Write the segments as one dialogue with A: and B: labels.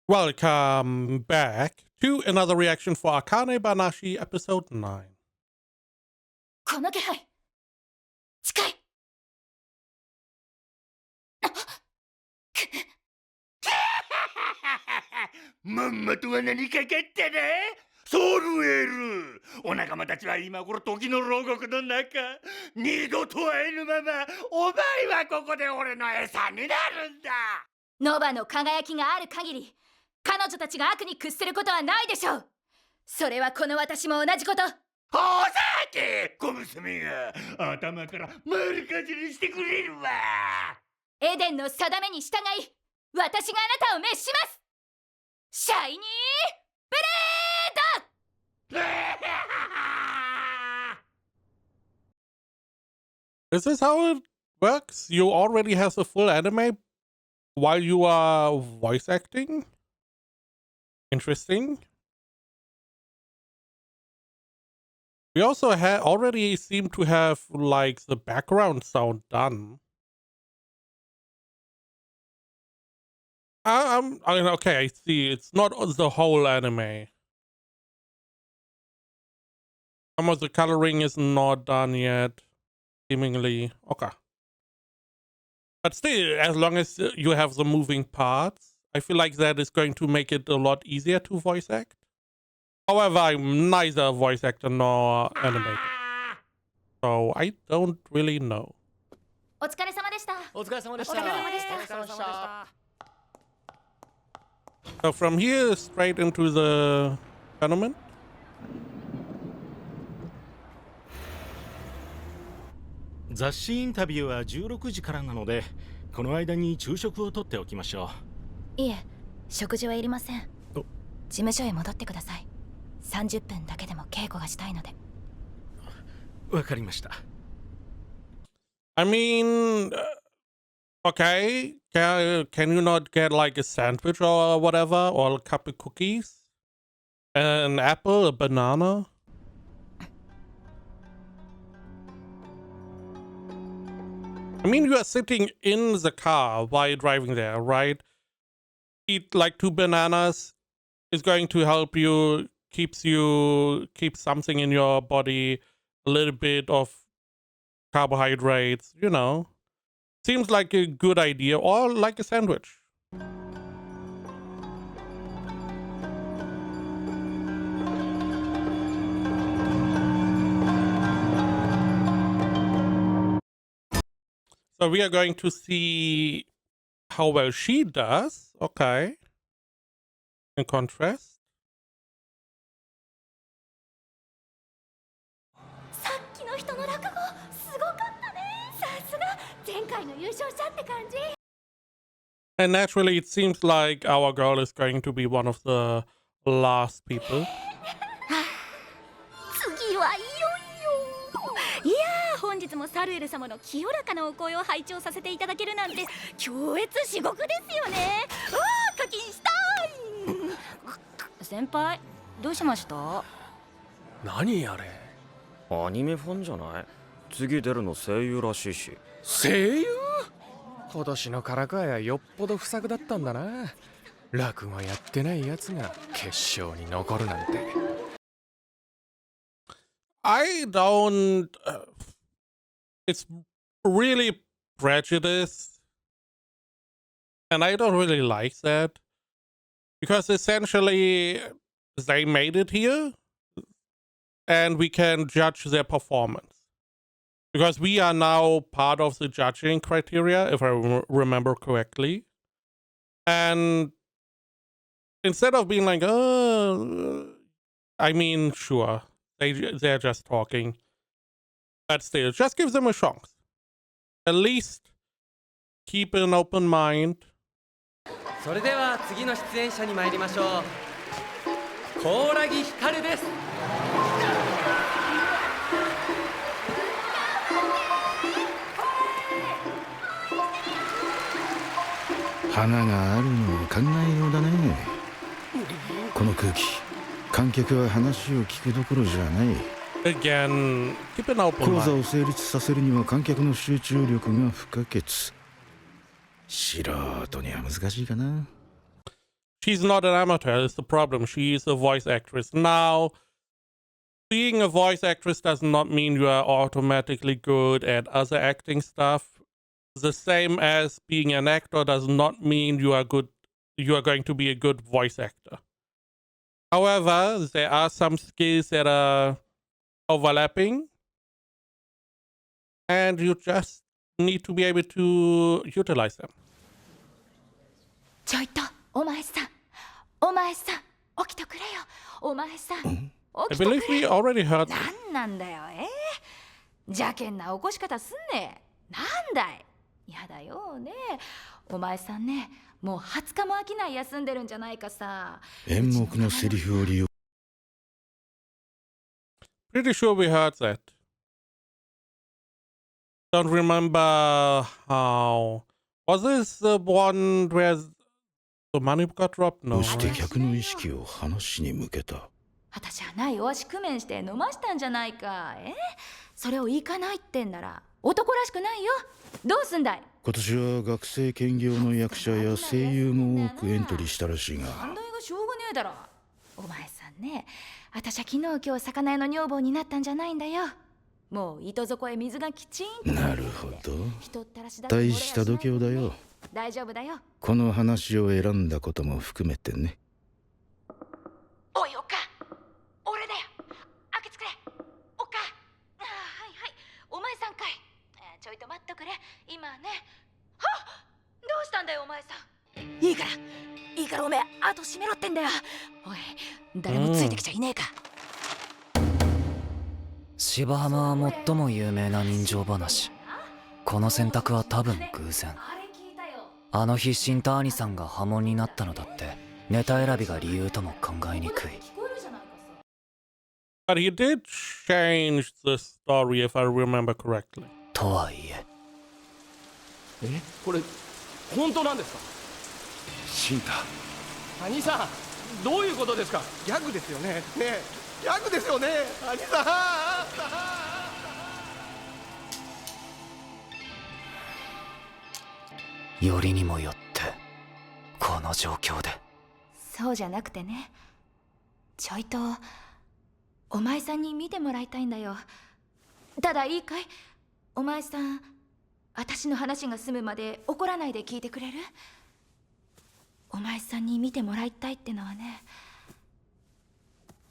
A: Welcome back to another reaction for Akane-banashi episode 9.
B: この気配近い。
C: まんまとは何かかったな、ソルエル。お仲間たちは今頃時の牢獄の中、二度と会えぬままお前はここで俺の餌になるんだ。
B: ノバの輝きがある限り、彼女たちが悪に屈することはないでしょう。それはこの私も同じこと。
C: ほざけ、小娘が頭から丸かじりしてくれるわ。
B: エデンの定めに従い、私があなたを滅します。シャイニーブレード。
A: Is this how it works? You already have the full anime while you are voice acting? Interesting. We also already seem to have like the background sound done. I mean, okay, I see. It's not the whole anime. Some of the coloring is not done yet, seemingly. Okay. But still, as long as you have the moving parts, I feel like that is going to make it a lot easier to voice act. However, I'm neither a voice actor nor animator, so I don't really know.
B: お疲れ様でした。
D: お疲れ様でした。
B: お疲れ様でした。
D: お疲れ様でした。
A: So from here, straight into the tournament.
D: 雑誌インタビューは16時からなので、この間に昼食をとっておきましょ
B: う。いえ、食事はいりません。事務所へ戻ってください。30分だけでも稽古がしたいので。
D: わかりました。
A: I mean, okay, can you not get like a sandwich or whatever, or a cup of cookies? An apple, a banana? I mean, you are sitting in the car while you're driving there, right? Eat like 2 bananas is going to help you, keep something in your body, a little bit of carbohydrates, you know. Seems like a good idea, or like a sandwich. So we are going to see how well she does. Okay. In contrast.
B: さっきの人の落語すごかったね。さすが前回の優勝者って感じ。
A: And naturally, it seems like our girl is going to be one of the last people.
B: 次はいよいよ。いやー、本日もサルエル様の清らかなお声を拝聴させていただけるなんて強烈至極ですよね。あー、課金したい。先輩、どうしました？
E: 何あれ？
F: アニメファンじゃない？次出るの声優らしいし。
E: 声優？今年のからかいはよっぽど不作だったんだな。落語やってないやつが決勝に残るなんて。
A: I don't... it's really prejudice. And I don't really like that. Because essentially, they made it here. And we can judge their performance. Because we are now part of the judging criteria, if I remember correctly. And instead of being like, I mean, sure, they're just talking. But still, just give them a chance. At least keep an open mind.
G: それでは次の出演者に参りましょう。高木ひかるです。
H: 花があるのを考えようだね。この空気、観客は話を聞くどころじゃない。
A: Again, keep an open
H: 講座
A: mind.
H: を成立させるには観客の集中力が不可欠。素人には難しいかな。
A: she's not an amateur, is the problem. She's a voice actress. Now, being a voice actress does not mean you are automatically good at other acting stuff. The same as being an actor does not mean you are going to be a good voice actor. However, there are some skills that are overlapping, and you just need to be able to utilize them.
B: ちょいとお前さんお前さん起きとくれよお前さん起
A: I
B: きとくれ
A: believe we already heard.
B: なんなんだよ邪険な起こし方すんねなんだいやだよねお前さんねもう20日も飽きない休んでるんじゃないかさ
H: 演目のセリフを利用
A: Pretty sure we heard that. Don't remember how. Was this the one where the money got dropped? No.
H: して客の意識を話に向けた。
B: 私はないお足工面して飲ましたんじゃないかそれを行かないってんなら男らしくないよどうすんだい
H: 今年は学生兼業の役者や声優も多くエントリーしたらしいが
B: 反対がしょうがねえだろお前さんね私は昨日今日魚屋の女房になったんじゃないんだよもう糸底へ水がきちんと
H: なるほど
B: 人ったらしだって
H: 大した度胸だよ
B: 大丈夫だよ
H: この話を選んだことも含めてね
B: おいおっか俺だよ開けてくれおっかはいはいお前さんかいちょいと待っとくれ今ねはっどうしたんだよお前さんいいからおめえ後閉めろってんだよおい誰もついてきちゃいねえか
I: 芝浜は最も有名な人情話この選択は多分偶然あの日死んだ兄さんが波紋になったのだってネタ選びが理由とも考えにくい
A: But he did change the story, if I remember correctly.
I: とはいえ
G: これ本当なんですか
E: 死んだ
G: 兄さんどういうことですか
E: ギャグですよねねえギャグですよね兄さん
I: よりにもよってこの状況で
B: そうじゃなくてねちょいとお前さんに見てもらいたいんだよただいいかいお前さん私の話が済むまで怒らないで聞いてくれるお前さんに見てもらいたいってのはね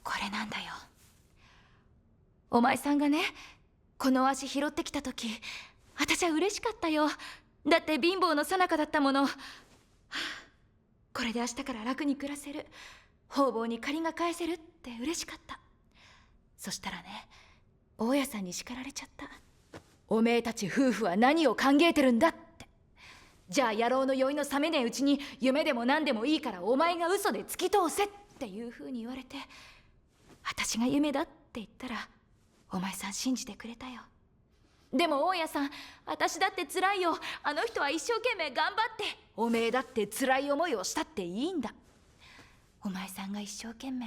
B: これなんだよお前さんがねこの足拾ってきた時私は嬉しかったよだって貧乏の最中だったものこれで明日から楽に暮らせる方々に借りが返せるって嬉しかったそしたらね大家さんに叱られちゃったおめえたち夫婦は何を考えてるんだってじゃあ野郎の酔いの冷めねえうちに夢でも何でもいいからお前が嘘で突き通せっていう風に言われて私が夢だって言ったらお前さん信じてくれたよでも大家さん私だって辛いよあの人は一生懸命頑張っておめえだって辛い思いをしたっていいんだお前さんが一生懸命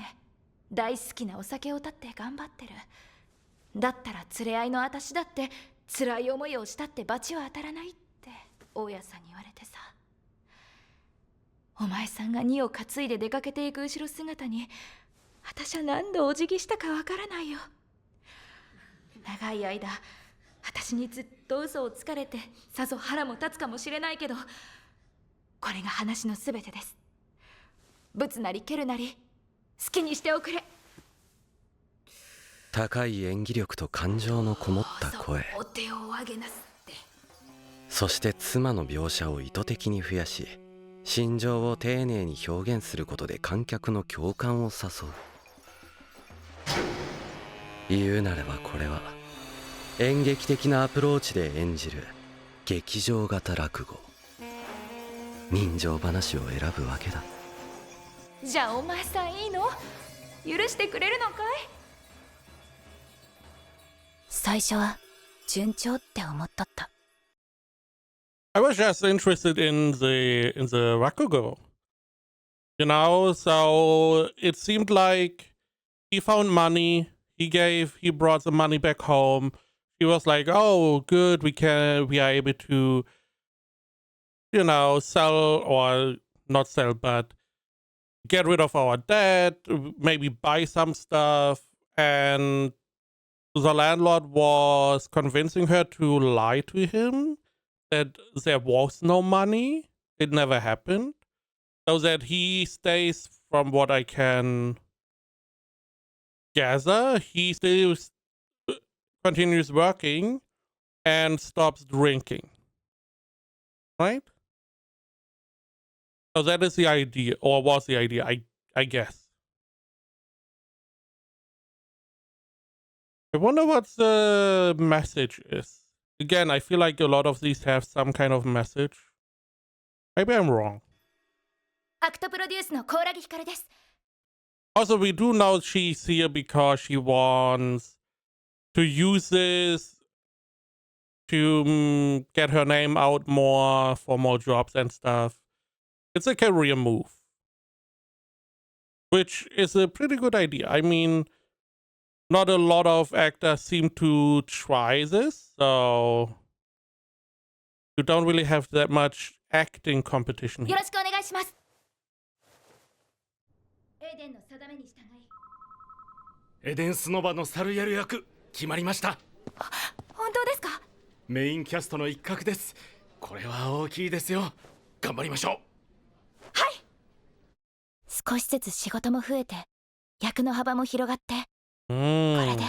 B: 大好きなお酒を断って頑張ってるだったら連れ合いの私だって辛い思いをしたって罰は当たらないって大家さんに言われてさお前さんが荷を担いで出かけていく後ろ姿に私は何度お辞儀したかわからないよ長い間私にずっと嘘をつかれてさぞ腹も立つかもしれないけどこれが話のすべてですぶつなり蹴るなり好きにしておくれ
F: 高い演技力と感情のこもった声
B: お手を上げなすって
F: そして妻の描写を意図的に増やし心情を丁寧に表現することで観客の共感を誘う言うなればこれは演劇的なアプローチで演じる劇場型落語人情話を選ぶわけだ
B: じゃあお前さんいいの許してくれるのかい最初は順調って思っとった
A: I was just interested in the Rakugo. You know, so it seemed like he found money, he brought the money back home. He was like, oh, good, we are able to, you know, sell or not sell, but get rid of our debt, maybe buy some stuff. And the landlord was convincing her to lie to him that there was no money. It never happened. So that he stays, from what I can gather, he still continues working and stops drinking. Right? So that is the idea, or was the idea, I guess. I wonder what the message is. Again, I feel like a lot of these have some kind of message. Maybe I'm wrong.
B: アクトプロデュースのコーラギヒカルです。
A: Also, we do know she's here because she wants to use this to get her name out more for more jobs and stuff. It's a career move, which is a pretty good idea. I mean, not a lot of actors seem to try this, so you don't really have that much acting competition
B: よ
A: here.
B: ろしくお願いします。エデンの定めに従い。
D: エデンスノバのサルエル役決まりました。
B: 本当ですか？
D: メインキャストの一角です。これは大きいですよ。頑張りましょう。
B: はい。少しずつ仕事も増えて、役の幅も広がって、これで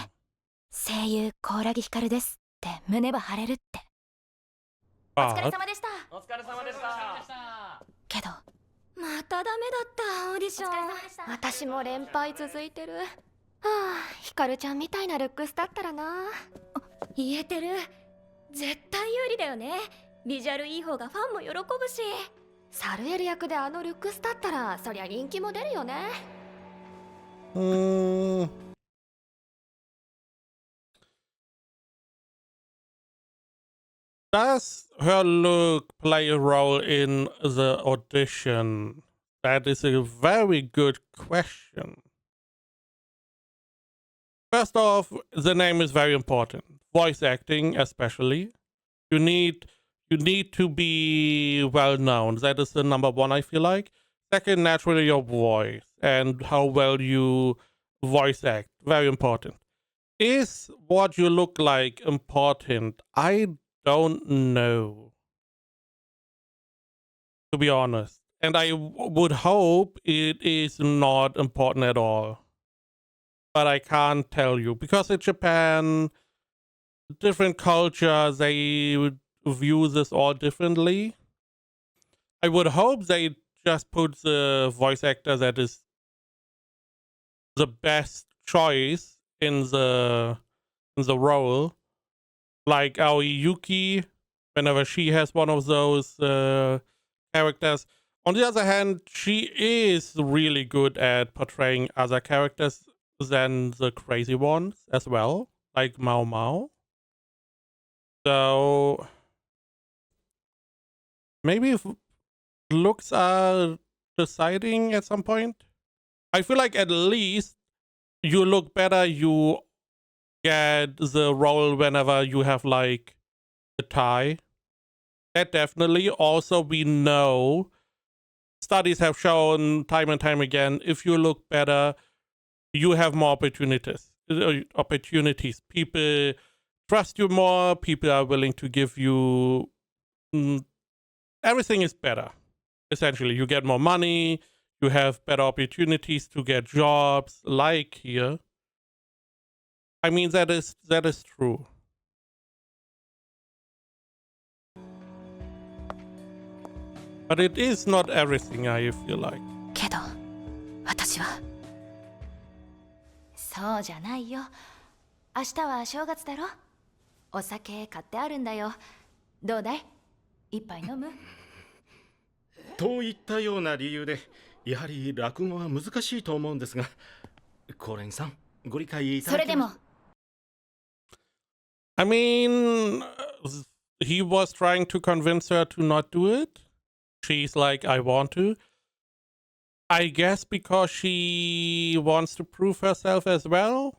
B: 声優コーラギヒカルですって胸が張れるって。お疲れ様でした。
G: お疲れ様でした。
B: けどまたダメだったオーディション。私も連敗続いてる。はあ、ヒカルちゃんみたいなルックスだったらな。言えてる。絶対有利だよね。ビジュアルいい方がファンも喜ぶし。サルエル役であのルックスだったらそりゃ人気も出るよね。
A: Does her look play a role in the audition? That is a very good question. First off, the name is very important. Voice acting, especially. You need to be well known. That is the number one, I feel like. Second, naturally, your voice and how well you voice act. Very important. Is what you look like important? I don't know, to be honest. And I would hope it is not important at all. But I can't tell you. Because in Japan, different cultures, they would view this all differently. I would hope they just put the voice actor that is the best choice in the role. Like Aoi Yuki, whenever she has one of those characters. On the other hand, she is really good at portraying other characters than the crazy ones as well, like Mao Mao. So maybe if looks are deciding at some point. I feel like at least you look better, you get the role whenever you have like a tie. That definitely. Also, we know studies have shown time and time again, if you look better, you have more opportunities. People trust you more. People are willing to give you everything is better. Essentially, you get more money. You have better opportunities to get jobs, like here. I mean, that is true. But it is not everything, I feel like.
B: けど私はそうじゃないよ。明日は正月だろ。お酒買ってあるんだよ。どうだい？一杯飲む？
D: といったような理由で、やはり落語は難しいと思うんですが、コーレンさん、ご理解いただけます？それでも。
A: I mean, he was trying to convince her to not do it. She's like, I want to. I guess because she wants to prove herself as well.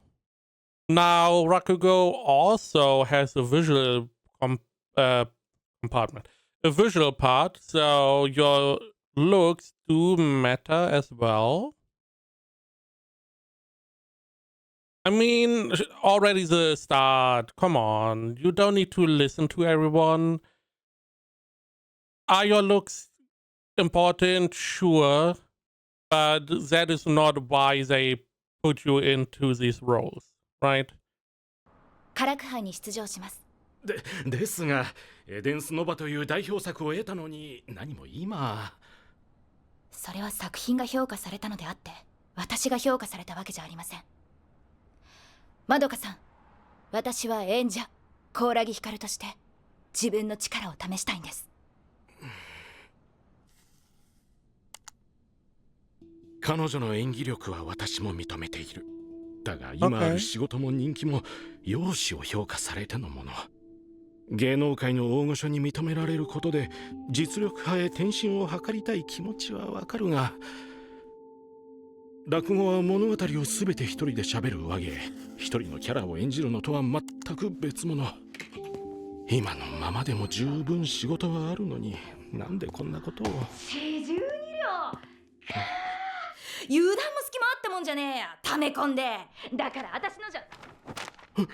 A: Now, Rakugo also has a visual compartment. A visual part, so your looks do matter as well. I mean, already the start. Come on, you don't need to listen to everyone. Are your looks important? Sure, but that is not why they put you into these roles, right?
B: カラク杯に出場します。
D: ですが、エデンスノバという代表作を得たのに、何も今。
B: それは作品が評価されたのであって、私が評価されたわけじゃありません。まどかさん、私は演者コーラギヒカルとして自分の力を試したいんです。
D: 彼女の演技力は私も認めている。だが今ある仕事も人気も容姿を評価されてのもの。芸能界の大御所に認められることで実力派へ転身を図りたい気持ちはわかるが、落語は物語を全て一人で喋るわけ。一人のキャラを演じるのとは全く別物。今のままでも十分仕事はあるのに、なんでこんなことを。
B: 42両油断も隙もあったもんじゃねえや。溜め込んで。だから私のじゃもう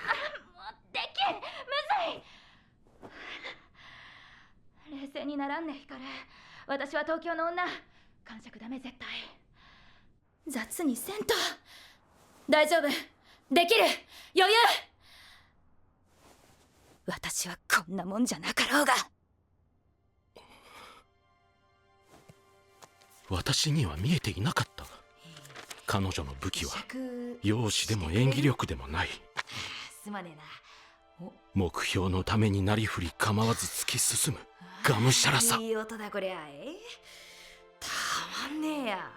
B: できん。むずい。冷静にならんねヒカル。私は東京の女。感触ダメ絶対。雑にせんと。大丈夫。できる。余裕。私はこんなもんじゃなかろうが。
D: 私には見えていなかった。彼女の武器は容姿でも演技力でもない。
B: すまねえな。
D: 目標のためになりふり構わず突き進むがむしゃらさ。
B: いい音だこりゃ。たまんねえや。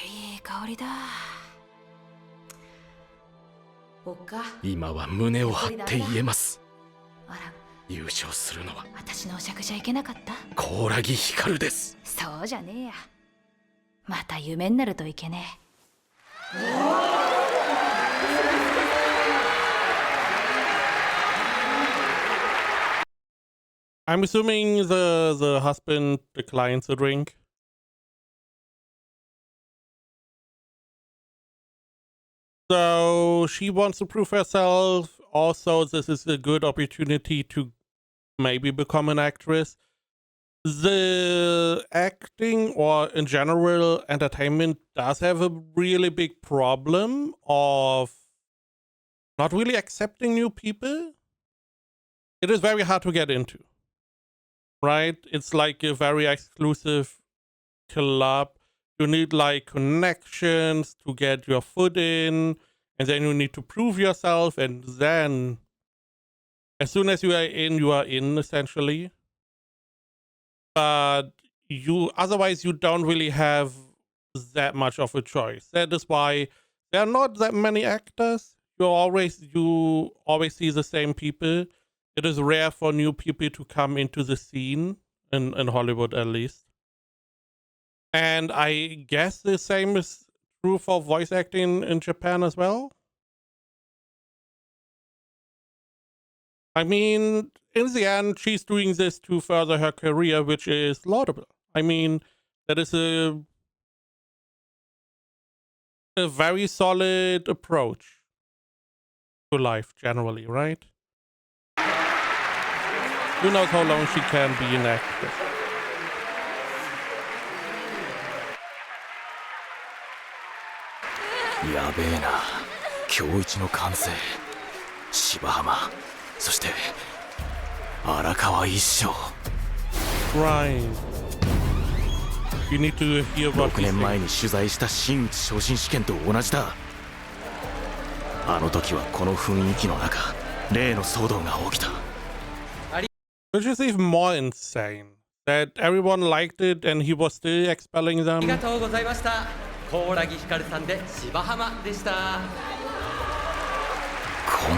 B: いい香りだ。おっか。
D: 今は胸を張って言えます。
B: あら、
D: 優勝するのは
B: 私のお酌じゃいけなかった。
D: コーラギヒカルです。
B: そうじゃねえや。また夢になるといけねえ。
A: I'm assuming the husband declines the drink. So she wants to prove herself. Also, this is a good opportunity to maybe become an actress. The acting or in general entertainment does have a really big problem of not really accepting new people. It is very hard to get into, right? It's like a very exclusive club. You need like connections to get your foot in, and then you need to prove yourself, and then as soon as you are in essentially. But otherwise you don't really have that much of a choice. That is why there are not that many actors. You always see the same people. It is rare for new people to come into the scene in Hollywood, at least. And I guess the same is true for voice acting in Japan as well. I mean, in the end, she's doing this to further her career, which is laudable. I mean, that is a very solid approach to life generally, right? Who knows how long she can be an actress.
E: やべえな。今日一の完成。芝浜、そして荒川一生。
A: Right. You need to hear what
E: 6年前に取材した真打ち昇進試験と同じだ。あの時はこの雰囲気の中、例の騒動が起きた。
A: Which is even more insane. That everyone liked it and he was still expelling them.
G: ありがとうございました。コーラギヒカルさんで芝浜でした。
E: 今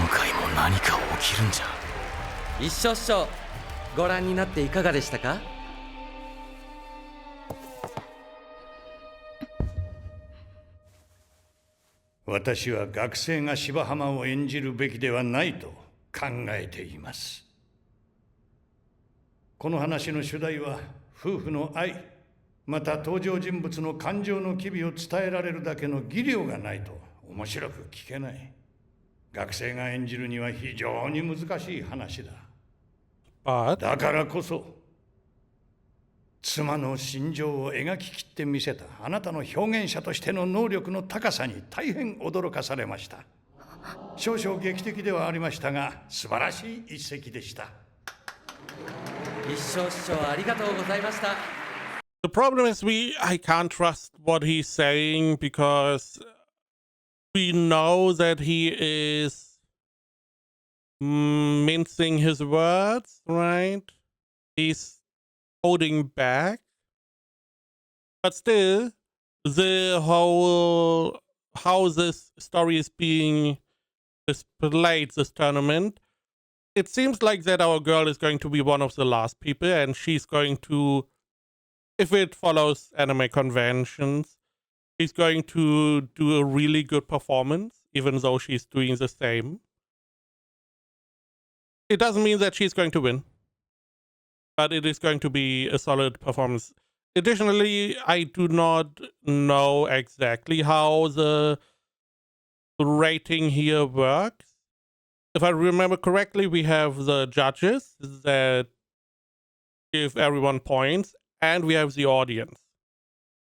E: 回も何か起きるんじゃ。
G: 一緒っしょ。ご覧になっていかがでしたか？
C: 私は学生が芝浜を演じるべきではないと考えています。この話の主題は夫婦の愛、また登場人物の感情の機微を伝えられるだけの技量がないと面白く聞けない。学生が演じるには非常に難しい話だ。だからこそ妻の心情を描ききってみせたあなたの表現者としての能力の高さに大変驚かされました。少々劇的ではありましたが素晴らしい一席でした。
G: 一生師匠ありがとうございました。
A: The problem is I can't trust what he's saying because we know that he is mincing his words, right? He's holding back. But still, the whole how this story is being displayed, this tournament, it seems like that our girl is going to be one of the last people, and she's going to, if it follows anime conventions, she's going to do a really good performance, even though she's doing the same. It doesn't mean that she's going to win, but it is going to be a solid performance. Additionally, I do not know exactly how the rating here works. If I remember correctly, we have the judges that give everyone points, and we have the audience.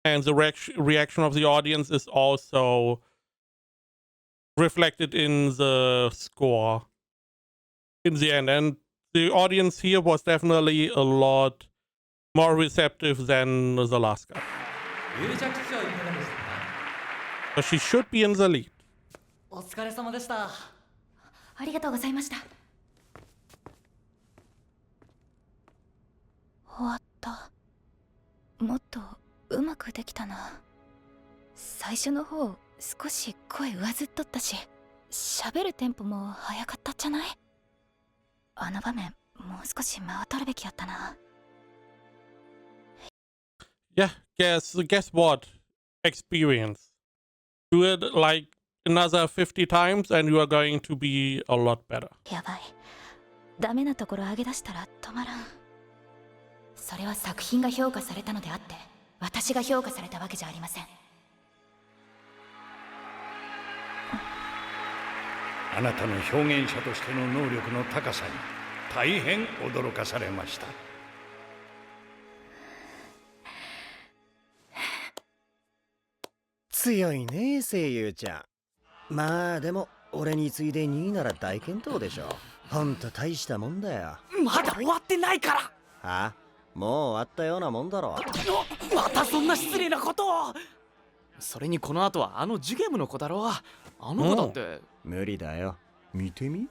A: And the reaction of the audience is also reflected in the score in the end. And the audience here was definitely a lot more receptive than the last guy.
G: 有着師匠いかがでしたか？
A: So she should be in the lead.
I: お疲れ様でした。
B: ありがとうございました。終わった。もっとうまくできたな。最初の方少し声上ずっとったし、喋るテンポも早かったじゃない？あの場面もう少し間を取るべきやったな。
A: Yeah, guess what? Experience. Do it like another 50 times and you are going to be a lot better.
B: やばい。ダメなところ上げ出したら止まらん。それは作品が評価されたのであって、私が評価されたわけじゃありません。
C: あなたの表現者としての能力の高さに大変驚かされました。
J: 強いね声優ちゃん。まあでも俺に次いで2位なら大健闘でしょ。ほんと大したもんだよ。
K: まだ終わってないから。
J: はあ、もう終わったようなもんだろ。
K: またそんな失礼なことを。それにこの後はあのジュゲムの子だろ。あの子だって、
J: 無理だよ。見てみ。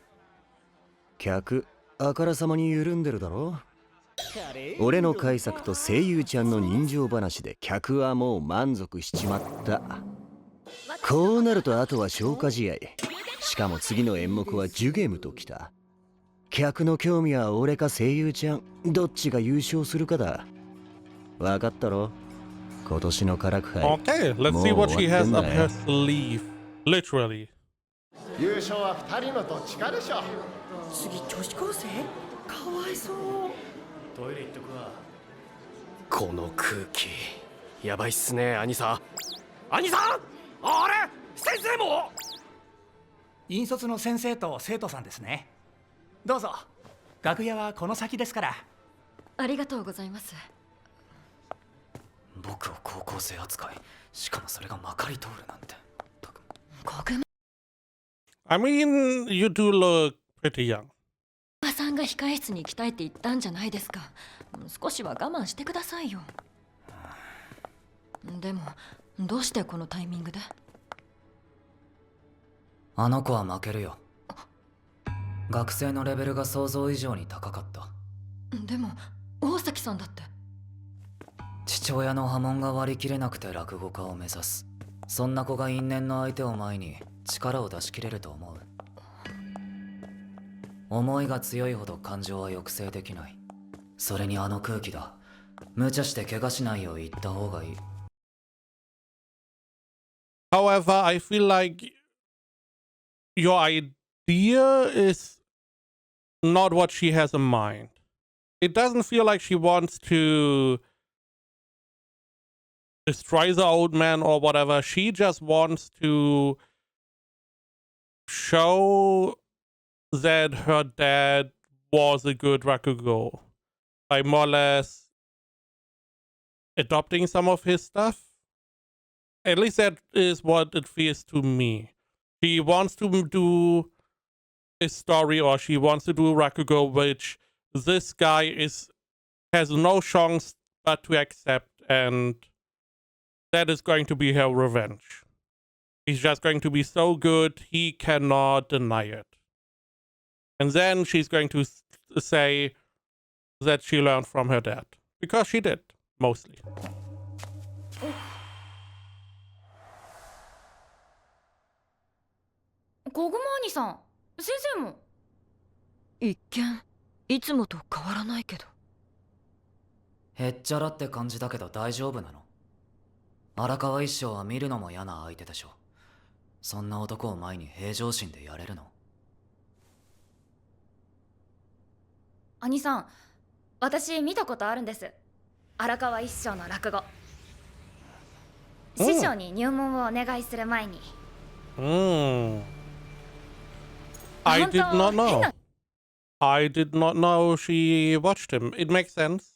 J: 客あからさまに緩んでるだろ。俺の改作と声優ちゃんの人情話で客はもう満足しちまった。こうなるとあとは消化試合。しかも次の演目はジュゲムときた。客の興味は俺か声優ちゃんどっちが優勝するかだ。わかったろ？今年のカラク杯。
A: Okay, let's see what she has up her sleeve. Literally.
L: 優勝は2人のどっちかでしょ。
K: 次女子高生？かわいそう。
E: トイレ行っとくわ。この空気やばいっすね、兄さん。兄さん、あれ先生も。
K: 引率の先生と生徒さんですね。どうぞ。楽屋はこの先ですから。
B: ありがとうございます。
I: 僕を高校生扱い、しかもそれがまかり通るなんて。
B: 国
A: I mean, you do look pretty young.
B: 間さんが控え室に行きたいって言ったんじゃないですか。少しは我慢してくださいよ。でもどうしてこのタイミングで？
I: あの子は負けるよ。学生のレベルが想像以上に高かった。
B: でも大崎さんだって。
I: 父親の波紋が割り切れなくて落語家を目指す。そんな子が因縁の相手を前に力を出し切れると思う？思いが強いほど感情は抑制できない。それにあの空気だ。無茶して怪我しないよう言った方がいい。
A: However, I feel like your idea is not what she has in mind. it doesn't feel like she wants to destroy the old man or whatever. She just wants to show that her dad was a good Rakugo by more or less adopting some of his stuff. At least that is what it feels to me. She wants to do a story, or she wants to do Rakugo, which this guy has no chance but to accept, and that is going to be her revenge. He's just going to be so good, he cannot deny it. And then she's going to say that she learned from her dad. Because she did, mostly.
B: Koguma兄さん、先生も。
I: 一見いつもと変わらないけど。へっちゃらって感じだけど大丈夫なの？荒川一生は見るのも嫌な相手でしょ。そんな男を前に平常心でやれるの？
B: 兄さん、私見たことあるんです。荒川一生の落語。師匠に入門をお願いする前に。
A: I did not know. I did not know she watched him. It makes sense.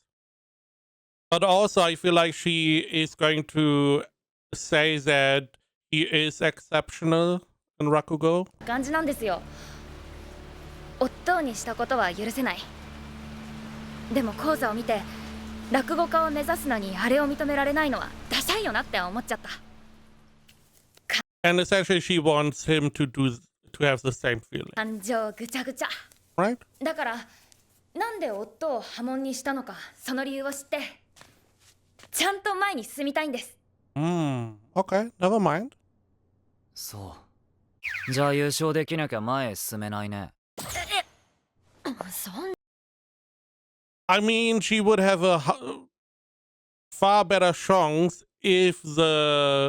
A: But also, I feel like she is going to say that he is exceptional in Rakugo.
B: 感じなんですよ。夫にしたことは許せない。でも講座を見て、落語家を目指すのにあれを認められないのはダサいよなって思っちゃった。
A: And essentially, she wants him to have the same feeling.
B: 感情ぐちゃぐちゃ。
A: Right?
B: だから、なんで夫を破門にしたのか、その理由を知って、ちゃんと前に進みたいんです。
A: Okay, never mind.
I: そう。じゃあ優勝できなきゃ前へ進めないね。
B: そん
A: I mean, she would have a far better chance if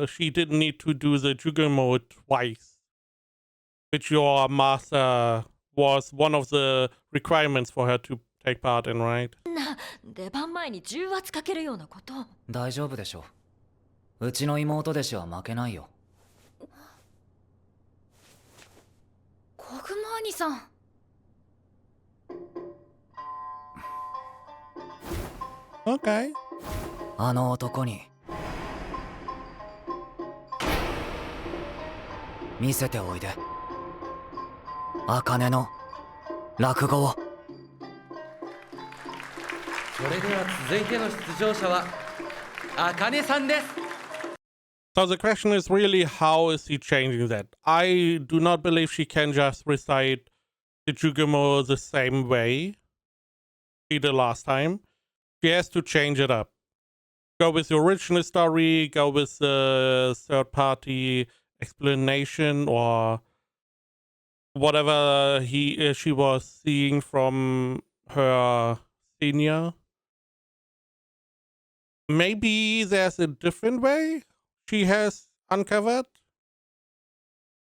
A: she didn't need to do the Jugumo twice, which your master was one of the requirements for her to take part in, right?
M: 出番前に重圧かけるようなこと。
I: 大丈夫でしょう。うちの妹弟子は負けないよ。
B: 小熊兄さん。
A: Okay.
I: あの男に見せておいで。茜の落語を。
G: それでは続いての出場者は茜さんです。
A: So the question is really, how is he changing that? I do not believe she can just recite the Jugumo the same way she did last time. She has to change it up. Go with the original story, go with the third-party explanation, or whatever she was seeing from her senior. Maybe there's a different way she has uncovered.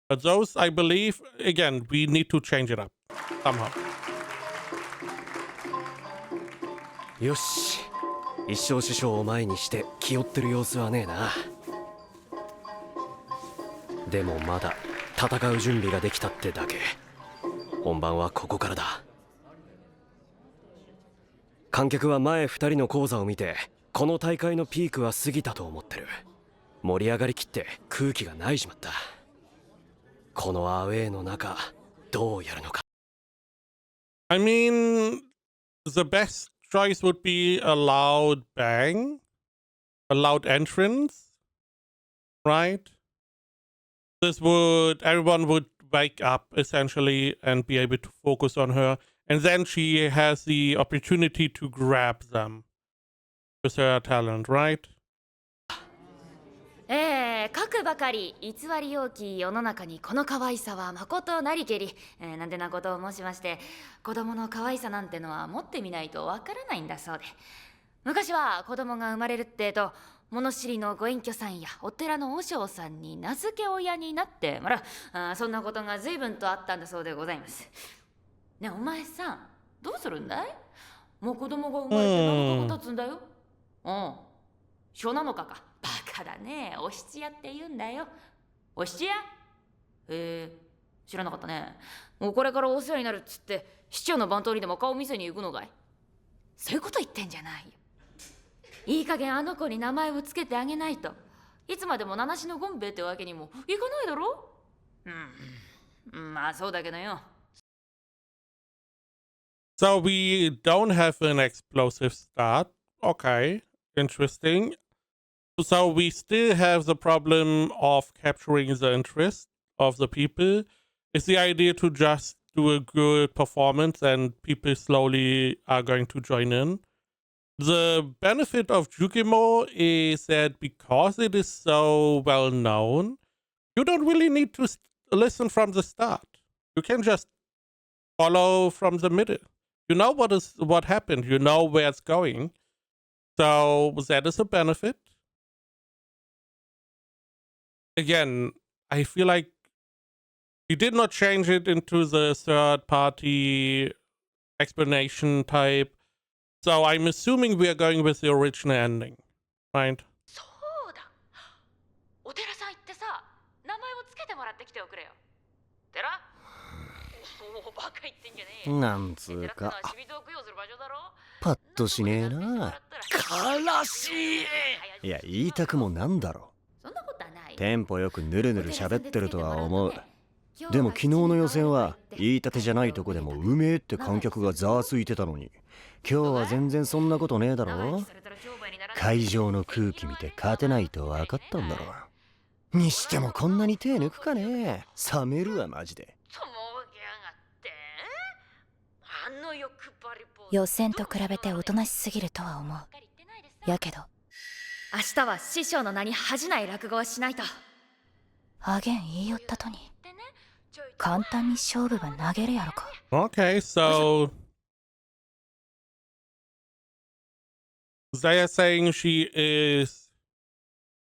A: But those, I believe, again, we need to change it up somehow.
E: よし、一生師匠を前にして気負ってる様子はねえな。でもまだ戦う準備ができたってだけ。本番はここからだ。観客は前2人の講座を見て、この大会のピークは過ぎたと思ってる。盛り上がりきって空気がないじまった。このアウェーの中、どうやるのか。
A: I mean, the best choice would be a loud bang, a loud entrance, right? Everyone would wake up essentially and be able to focus on her, and then she has the opportunity to grab them with her talent, right?
B: かくばかり偽り多き世の中にこの可愛さは誠なりけり、なんてなことを申しまして、子供の可愛さなんてのは持ってみないとわからないんだそうで、昔は子供が生まれるってと物知りのご隠居さんやお寺の和尚さんに名付け親になってもらう、そんなことが随分とあったんだそうでございます。ねえお前さん、どうするんだい？
M: もう子供が生まれて7日が経つんだよ。うん。初7日か。バカだね。お七夜って言うんだよ。お七夜？へえ、知らなかったね。もうこれからお世話になるっつって、市長の番頭にでも顔見せに行くのかい？そういうこと言ってんじゃないよ。いい加減あの子に名前をつけてあげないと。いつまでも七種のゴンベイってわけにもいかないだろ？うん。まあそうだけどよ。
A: So we don't have an explosive start. Okay, interesting. So we still have the problem of capturing the interest of the people. Is the idea to just do a good performance and people slowly are going to join in? The benefit of Jukimo is that because it is so well known, you don't really need to listen from the start. You can just follow from the middle. You know what happened. You know where it's going. So that is a benefit. Again, I feel like you did not change it into the third party explanation type. So I'm assuming we are going with the original ending, right?
M: そうだ。お寺さん行ってさ、名前をつけてもらってきておくれよ。寺？おお、バカ言ってんじゃねえ。
J: なんつうかパッとしねえな。
K: からしい。
J: いや、言いたくもなんだろ。テンポよくぬるぬる喋ってるとは思う。でも昨日の予選は言いたてじゃないとこでもうめえって観客がざわついてたのに、今日は全然そんなことねえだろ。会場の空気見て勝てないと分かったんだろ。にしてもこんなに手抜くかね。冷めるわマジで。
B: 予選と比べておとなしすぎるとは思う。やけど
M: 明日は師匠の名に恥じない落語をしないと。
B: あげん言いよったとに簡単に勝負は投げるやろか。
A: Okay, so they are saying she is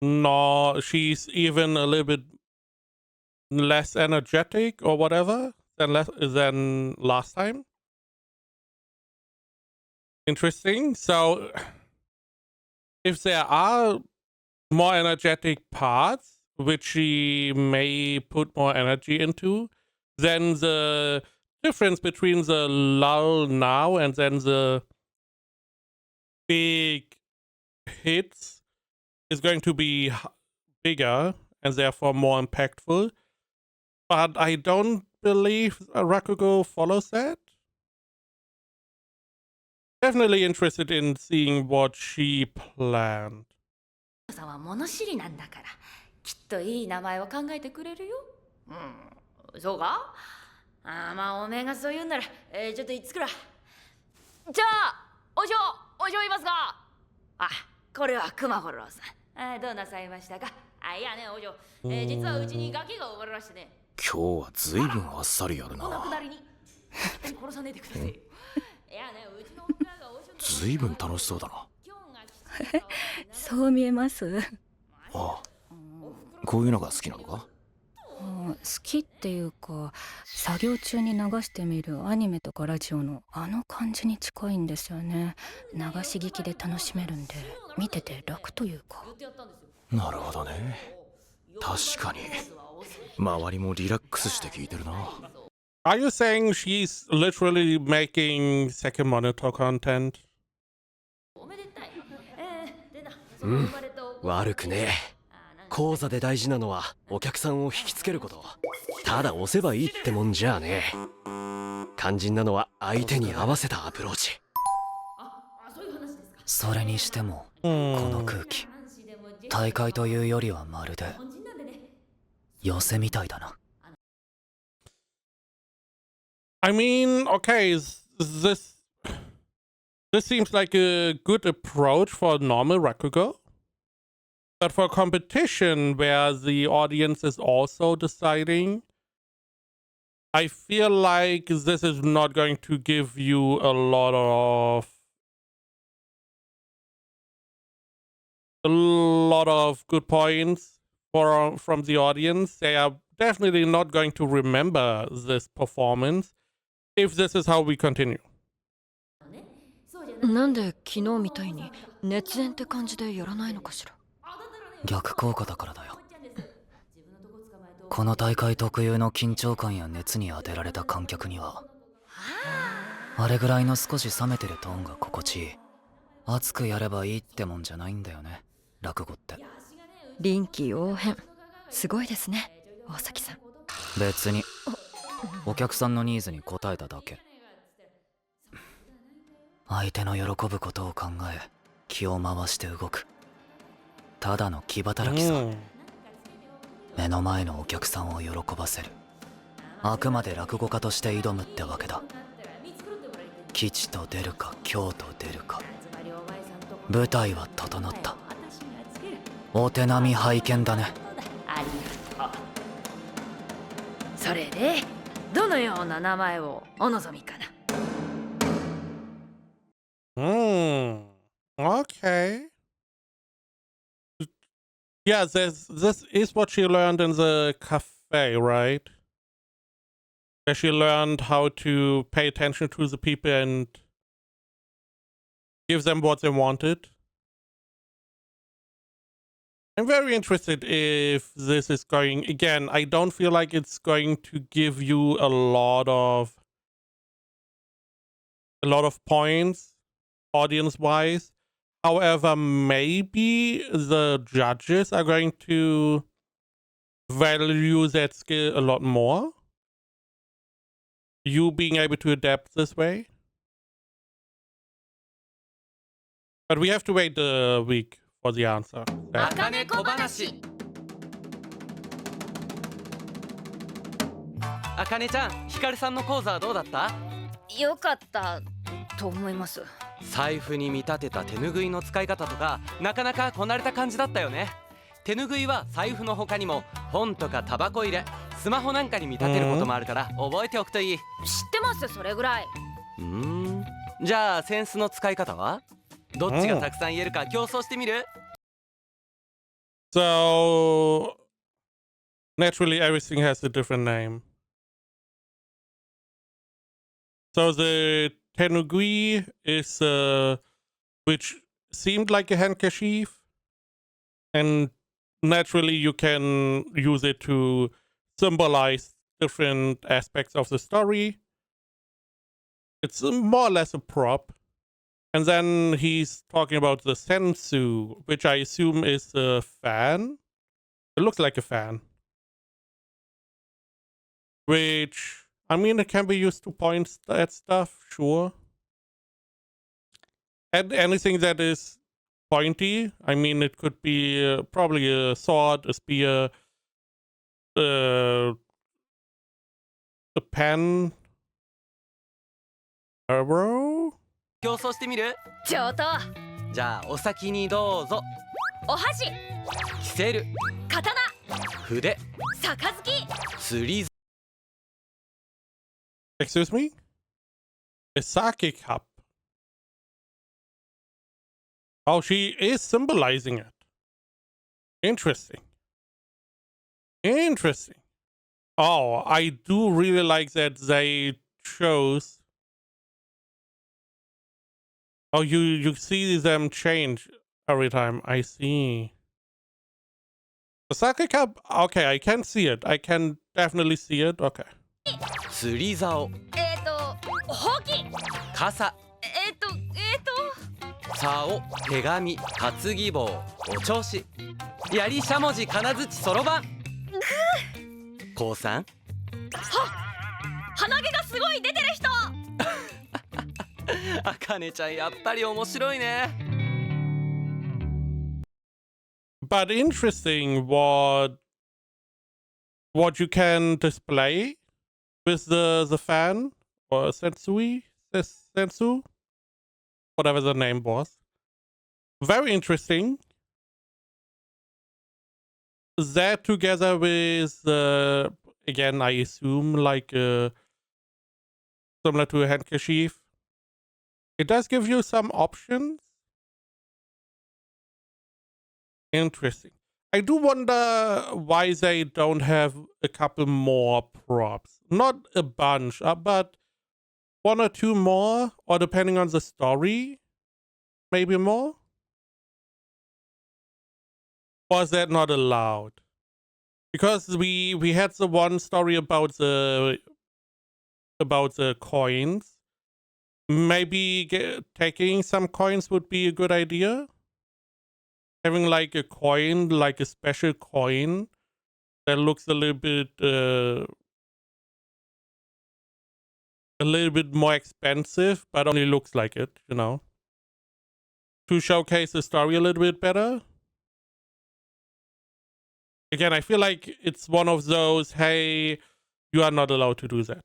A: not, she's even a little bit less energetic or whatever than last time. Interesting. So if there are more energetic parts which she may put more energy into, then the difference between the lull now and then the big hits is going to be bigger and therefore more impactful. But I don't believe Rakugo follows that. Definitely interested in seeing what she planned.
M: さんは物知りなんだから、きっといい名前を考えてくれるよ。うん、そうか？まあおめえがそう言うんなら、ちょっといつくら。じゃあ、お嬢いますか？これは熊五郎さん。どうなさいましたか？いやね、お嬢、実はうちにガキが生まれましてね。
E: 今日はずいぶんあっさりやるな。
M: お亡くなりに。殺さねえでくださいよ。いやね、うちの女がお嬢。
E: ずいぶん楽しそうだな。
B: そう見えます。
E: ああ、こういうのが好きなのか？
B: 好きっていうか、作業中に流してみるアニメとかラジオのあの感じに近いんですよね。流し聞きで楽しめるんで、見てて楽というか。
E: なるほどね。確かに周りもリラックスして聞いてるな。
A: Are you saying she's literally making second monitor content?
E: うん、悪くねえ。講座で大事なのはお客さんを引きつけること。ただ押せばいいってもんじゃねえ。肝心なのは相手に合わせたアプローチ。
I: それにしてもこの空気、大会というよりはまるで寄せみたいだな。
A: I mean, okay, this seems like a good approach for normal Rakugo. But for competition where the audience is also deciding, I feel like this is not going to give you a lot of good points from the audience. They are definitely not going to remember this performance if this is how we continue.
N: なんで昨日みたいに熱演って感じでやらないのかしら。
I: 逆効果だからだよ。この大会特有の緊張感や熱に当てられた観客にはあれぐらいの少し冷めてるトーンが心地いい。熱くやればいいってもんじゃないんだよね、落語って。
N: 臨機応変、すごいですね、大崎さん。
I: 別にお客さんのニーズに応えただけ。相手の喜ぶことを考え気を回して動く、ただの気働きさ。目の前のお客さんを喜ばせる、あくまで落語家として挑むってわけだ。吉と出るか凶と出るか。舞台は整った。お手並み拝見だね。
M: ありがとう。それでどのような名前をお望みかな。
A: Okay. Yeah, this is what she learned in the cafe, right? Where she learned how to pay attention to the people and give them what they wanted. I'm very interested if this is going... Again, I don't feel like it's going to give you a lot of points, audience-wise. However, maybe the judges are going to value that skill a lot more. You being able to adapt this way. But we have to wait a week for the answer.
G: Akane-banashi。あかねちゃん、ひかるさんの講座はどうだった？
N: よかったと思います。
G: 財布に見立てた手ぬぐいの使い方とか、なかなかこなれた感じだったよね。手ぬぐいは財布の他にも本とかタバコ入れ、スマホなんかに見立てることもあるから覚えておくといい。知
N: ってます、それぐらい。
G: じゃあセンスの使い方は？どっちがたくさん言えるか競争してみる？
A: So naturally everything has a different name. So the tenugui is which seemed like a handkerchief, and naturally you can use it to symbolize different aspects of the story. It's more or less a prop. And then he's talking about the sensu, which I assume is a fan. It looks like a fan. Which, I mean, it can be used to point at stuff, sure. And anything that is pointy, I mean, it could be probably a sword, a spear, a pen, arrow?
G: 競争してみる？
N: 上等。
G: じゃあお先にどうぞ。
N: お箸、
G: キセル、
N: 刀、
G: 筆、
N: 杯、
G: 釣り。
A: Excuse me? A sake cup. Oh, she is symbolizing it. Interesting. Interesting. Oh, I do really like that they chose... Oh, you see them change every time. I see. The sake cup, okay, I can see it. I can definitely see it. Okay.
G: 釣り竿、
N: ほうき、
G: 傘、竿、手紙、担ぎ棒、お調子、槍、しゃもじ、金槌、そろばん。こうさん。
N: 鼻毛がすごい出てる人。
G: あかねちゃんやっぱり面白いね。
A: But interesting what you can display with the fan or sensu, whatever the name was. Very interesting. That together with again, I assume like similar to a handkerchief. It does give you some options. Interesting. I do wonder why they don't have a couple more props. Not a bunch, but one or two more, or depending on the story, maybe more? Or is that not allowed? Because we had the one story about the coins. Maybe taking some coins would be a good idea. Having like a coin, like a special coin that looks a little bit more expensive, but only looks like it, you know, to showcase the story a little bit better. Again, I feel like it's one of those, hey, you are not allowed to do that.